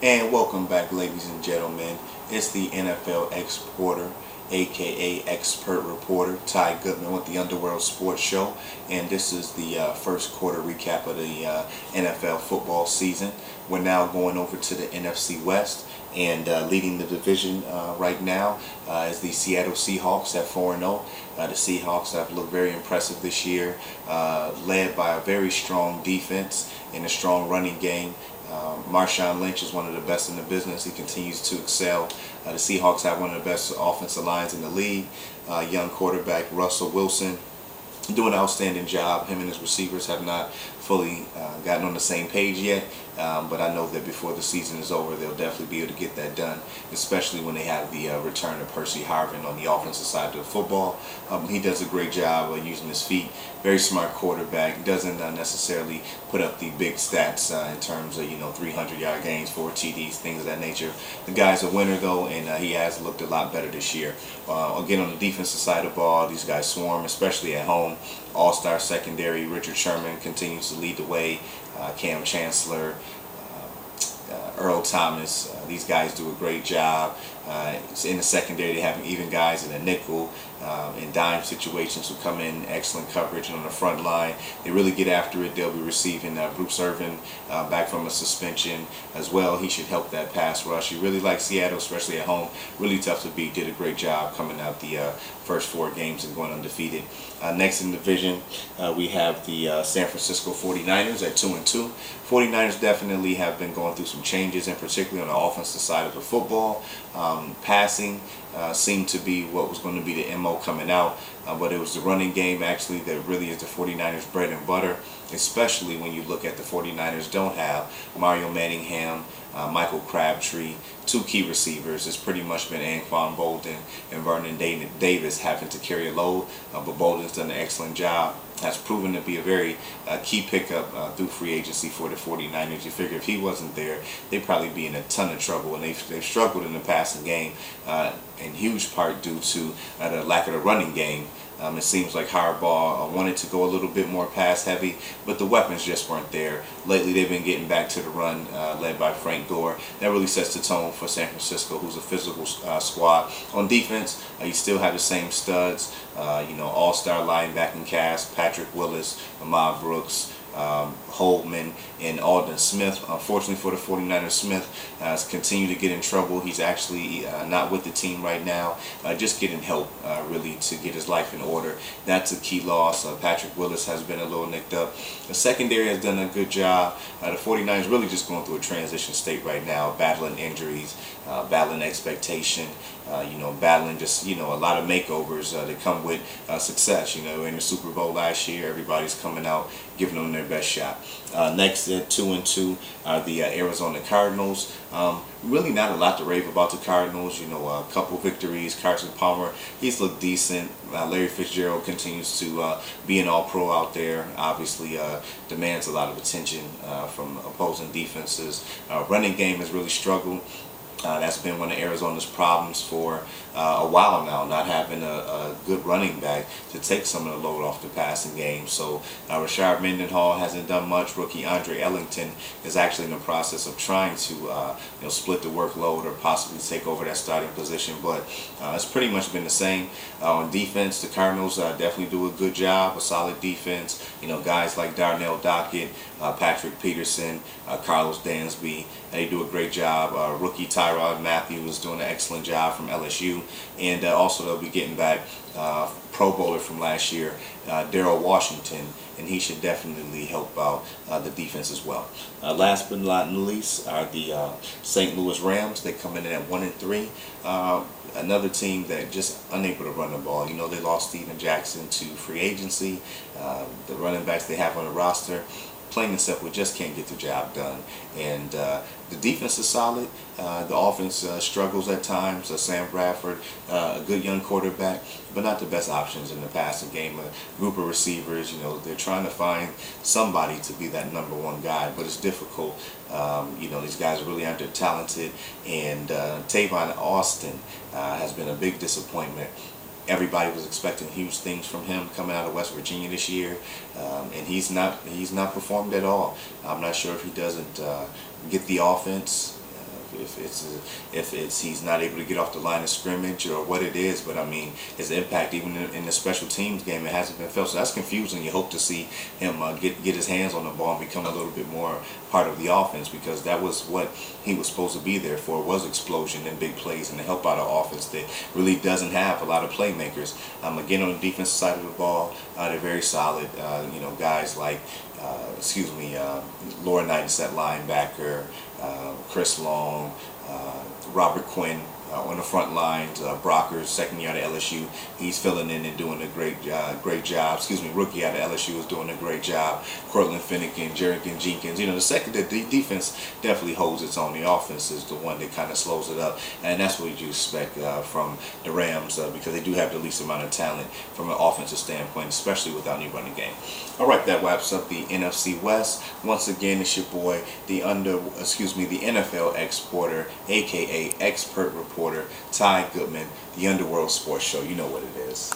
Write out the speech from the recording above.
And welcome back, ladies and gentlemen. It's the NFL Exporter, aka Expert Reporter, Ty Goodman with the Underworld Sports Show. And this is the first quarter recap of the NFL football season. We're now going over to the NFC West. And leading the division right now is the Seattle Seahawks at 4-0. The Seahawks have looked very impressive this year, led by a very strong defense and a strong running game. Marshawn Lynch is one of the best in the business. He continues to excel. The Seahawks have one of the best offensive lines in the league. Young quarterback Russell Wilson doing an outstanding job. Him and his receivers have not fully gotten on the same page yet, but I know that before the season is over, they'll definitely be able to get that done, especially when they have the return of Percy Harvin on the offensive side of the football. He does a great job using his feet. Very smart quarterback. Doesn't necessarily put up the big stats in terms of 300-yard gains, 4 TDs, things of that nature. The guy's a winner though, and he has looked a lot better this year. Again, on the defensive side of the ball, these guys swarm, especially at home. All-star secondary, Richard Sherman continues to lead the way. Cam Chancellor, Earl Thomas, these guys do a great job. In the secondary, they have even guys in the nickel, in dime situations who come in excellent coverage. And on the front line, they really get after it. They'll be receiving Bruce Irvin back from a suspension as well. He should help that pass rush. You really like Seattle, especially at home. Really tough to beat. Did a great job coming out the first 4 games and going undefeated. Next in the division, we have the San Francisco 49ers at 2-2. 49ers definitely have been going through some changes, and particularly on the offensive side of the football. Passing seemed to be what was going to be the MO coming out, but it was the running game actually that really is the 49ers bread and butter, especially when you look at the 49ers don't have Mario Manningham, Michael Crabtree, 2 key receivers. It's pretty much been Anquan Bolden and Vernon Davis having to carry a load, but Bolden's done an excellent job. Has proven to be a very key pickup through free agency for the 49ers. You figure if he wasn't there, they'd probably be in a ton of trouble, and they've struggled in the passing game in huge part due to the lack of the running game. It seems like Harbaugh wanted to go a little bit more pass heavy, but the weapons just weren't there. Lately, they've been getting back to the run, led by Frank Gore. That really sets the tone for San Francisco, who's a physical squad. On defense, you still have the same studs, all-star linebacking cast: Patrick Willis, Ahmad Brooks, Holtman, and Aldon Smith. Unfortunately for the 49ers, Smith has continued to get in trouble. He's actually not with the team right now, just getting help really to get his life in order. That's a key loss. Patrick Willis has been a little nicked up. The secondary has done a good job. The 49ers really just going through a transition state right now, battling injuries, battling expectation, battling just, a lot of makeovers that come with success. In the Super Bowl last year, everybody's coming out, giving them their best shot. Next at 2-2 are the Arizona Cardinals. Really not a lot to rave about the Cardinals. A couple victories. Carson Palmer, he's looked decent. Larry Fitzgerald continues to be an all-pro out there. Obviously demands a lot of attention from opposing defenses. Running game has really struggled. That's been one of Arizona's problems for a while now, not having a good running back to take some of the load off the passing game. So Rashard Mendenhall hasn't done much. Rookie Andre Ellington is actually in the process of trying to split the workload or possibly take over that starting position, but it's pretty much been the same. On defense, the Cardinals definitely do a good job, a solid defense. Guys like Darnell Dockett, Patrick Peterson, Carlos Dansby, they do a great job. Rookie Tyrod Matthews is doing an excellent job from LSU, and also they'll be getting back Pro Bowler from last year, Darrell Washington, and he should definitely help out the defense as well. Last but not least are the St. Louis Rams. They come in at 1-3. Another team that just unable to run the ball. They lost Steven Jackson to free agency. The running backs they have on the roster, plain and simple, just can't get the job done. And the defense is solid. The offense struggles at times. Sam Bradford, a good young quarterback, but not the best options in the passing game. A group of receivers, they're trying to find somebody to be that number 1 guy, but it's difficult. These guys really aren't that talented. And Tavon Austin has been a big disappointment. Everybody was expecting huge things from him coming out of West Virginia this year, and he's not performed at all. I'm not sure if he doesn't get the offense if he's not able to get off the line of scrimmage or what it is. But I mean, his impact even in the special teams game, it hasn't been felt. So that's confusing. You hope to see him get his hands on the ball and become a little bit more part of the offense, because that was what he was supposed to be there for, was explosion and big plays and to help out an offense that really doesn't have a lot of playmakers. Again, on the defensive side of the ball, they're very solid. Guys like Lauren Knights at linebacker, Chris Long, Robert Quinn on the front lines, Brockers, second year out of LSU, he's filling in and doing a great job. Rookie out of LSU is doing a great job. Cortland Finnegan, Jerrigan Jenkins. The defense definitely holds its own. The offense is the one that kind of slows it up, and that's what you expect from the Rams, because they do have the least amount of talent from an offensive standpoint, especially without any running game. All right, that wraps up the NFC West. Once again, it's your boy, the NFL exporter, aka expert reporter, Ty Goodman, the Underworld Sports Show. You know what it is.